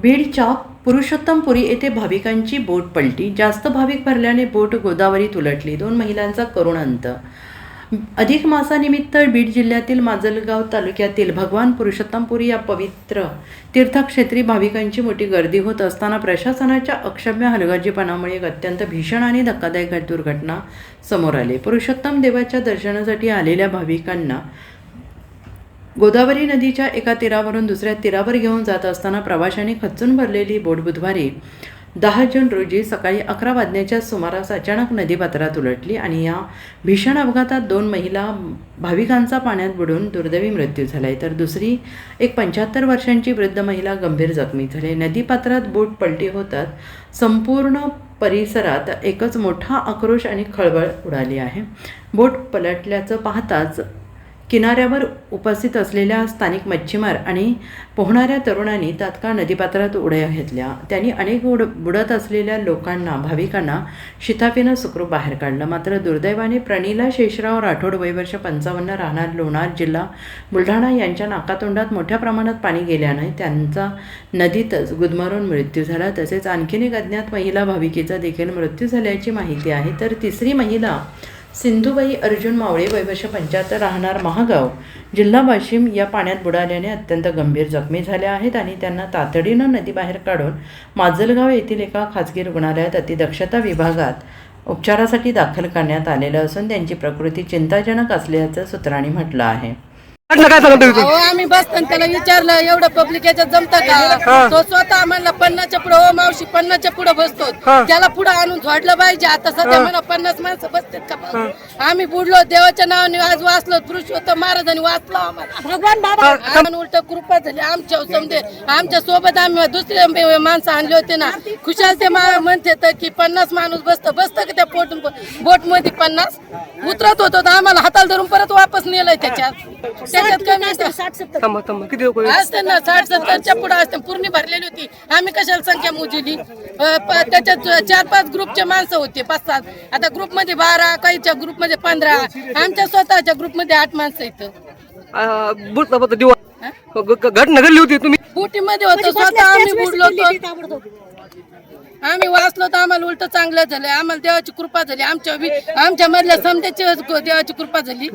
बीडच्या पुरुषोत्तमपुरी येथे भाविकांची बोट पलटी. जास्त भाविक भरल्याने बोट गोदावरीत उलटली. 2 महिलांचा करुण अंत. अधिक मासानिमित्त बीड जिल्ह्यातील माजलगाव तालुक्यातील भगवान पुरुषोत्तमपुरी या पवित्र तीर्थक्षेत्री भाविकांची मोठी गर्दी होत असताना प्रशासनाच्या अक्षम्य हलगर्जीपणामुळे एक अत्यंत भीषण आणि धक्कादायक दुर्घटना समोर आली. पुरुषोत्तम देवाच्या दर्शनासाठी आलेल्या भाविकांना गोदावरी नदीच्या एका तीरावरून दुसऱ्या तीरावर घेऊन जात असताना प्रवाशांनी खच्चून भरलेली बोट बुधवारी 10 जून रोजी सकाळी 11 वाजण्याच्या सुमारास अचानक नदीपात्रात उलटली आणि या भीषण अपघातात 2 महिला भाविकांचा पाण्यात बुडून दुर्दैवी मृत्यू झाला आहे, तर दुसरी एक 75 वर्षांची वृद्ध महिला गंभीर जखमी झाली. नदीपात्रात बोट पलटी होतात संपूर्ण परिसरात एकच मोठा आक्रोश आणि खळबळ उडाली आहे. बोट पलटल्याचं पाहताच किनाऱ्यावर उपस्थित असलेल्या स्थानिक मच्छीमार आणि पोहणाऱ्या तरुणांनी तात्काळ नदीपात्रात उड्या घेतल्या. त्यांनी अनेक बुडत असलेल्या लोकांना भाविकांना शिताफीनं सुखरूप बाहेर काढलं. मात्र दुर्दैवाने प्रणिला शेषराव राठोड वय वर्ष 55 राहणार लोणार जिल्हा बुलढाणा यांच्या नाकातोंडात मोठ्या प्रमाणात पाणी गेल्याने त्यांचा नदीतच गुदमरून मृत्यू झाला. तसेच आणखीन एक अज्ञात महिला भाविकेचा देखील मृत्यू झाल्याची माहिती आहे. तर तिसरी महिला सिंधुबाई अर्जुन मावळे वय वर्ष 75 राहणार महागाव जिल्हा वाशिम या पाण्यात बुडाल्याने अत्यंत गंभीर जखमी झाल्या आहेत आणि त्यांना तातडीनं नदीबाहेर काढून माजलगाव येथील एका खाजगी रुग्णालयात अतिदक्षता विभागात उपचारासाठी दाखल करण्यात आलेलं असून त्यांची प्रकृती चिंताजनक असल्याचं सूत्रांनी म्हटलं आहे. आम्ही बसतो त्याला विचारलं एवढं पब्लिक याच्यात जमतं का? तो स्वतः म्हणला 50च्या पुढे हो मावशी 50च्या पुढे बसतो. त्याला पुढे आणून झोडलं पाहिजे. आता सध्या मला 50 माणसं बसतात का? आम्ही बुडलो देवाच्या नावाने आज वाचलो. पुरुषोत्तम महाराजांनी वाचलो आम्हाला. भगवान बाबा आम्हाला उलट कृपा झाली आमच्या समजे आमच्या सोबत आम्ही दुसरे माणसं आणले होते ना. खुशाल ते म्हणते की 50 माणूस बसतं का त्या बोट मध्ये 50 उतरत होतो. आम्हाला हाताला धरून परत वापस नेलंय त्याच्यात कमी 60-70 ना 60-70च्या पुढे असते. पूर्ण भरलेली होती. आम्ही कशाला संख्या मोजली? त्याच्यात 4-5 ग्रुपचे माणसं होते 5-7. आता ग्रुप मध्ये 12 काहीच्या ग्रुप मध्ये 15 आमच्या स्वतःच्या ग्रुप मध्ये 8 माणसं इथं घटना घडली होती. तुम्ही बोटीमध्ये होतो स्वतः आम्ही बुडलो होतो. आम्ही वाचलो तर आम्हाला उलट चांगलं झालं. आम्हाला देवाची कृपा झाली. आमच्या मधल्या समजाची देवाची कृपा झाली.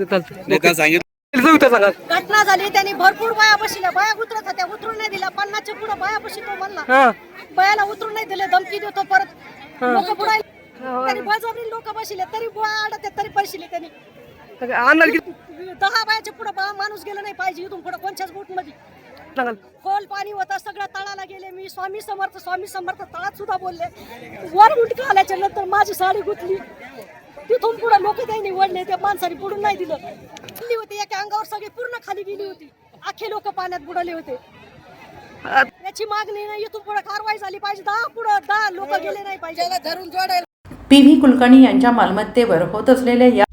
घटना झाली त्यांनी भरपूर बाया बसल्या. बाया उतरत होत्या उतरून नाही दिला. 50च्या पुढे बाया बसतो म्हणला. बायाला उतरून नाही दिले. धमकी देतो परत लोक बुडायला. तरी बळजबरी लोक बसले तरी बाया अडत तरी पैसे त्यांनी 10 बायाच्या पुढे माणूस गेला नाही पाहिजे. इथून पुढे कोणत्याच बोट मध्ये खोल पाणी होतं. सगळ्या तळाला गेले. मी स्वामी समर्थ तळात सुद्धा बोलले. वर उलटी आल्याच्या नंतर माझी साडी गुतली. तिथून पुढे लोक त्यांनी वळले. त्या माणसाने बुडून नाही दिलं. होती एका अंगावर सगळी पूर्ण खाली गेली होती. अख्खे लोक पाण्यात बुडाले होते. याची मागणी नाही. इथून पुढे कारवाई झाली पाहिजे. 10 लोक गेले नाही पाहिजे. धरून जोडायला. PV कुलकर्णी यांच्या मालमत्तेवर होत असलेल्या या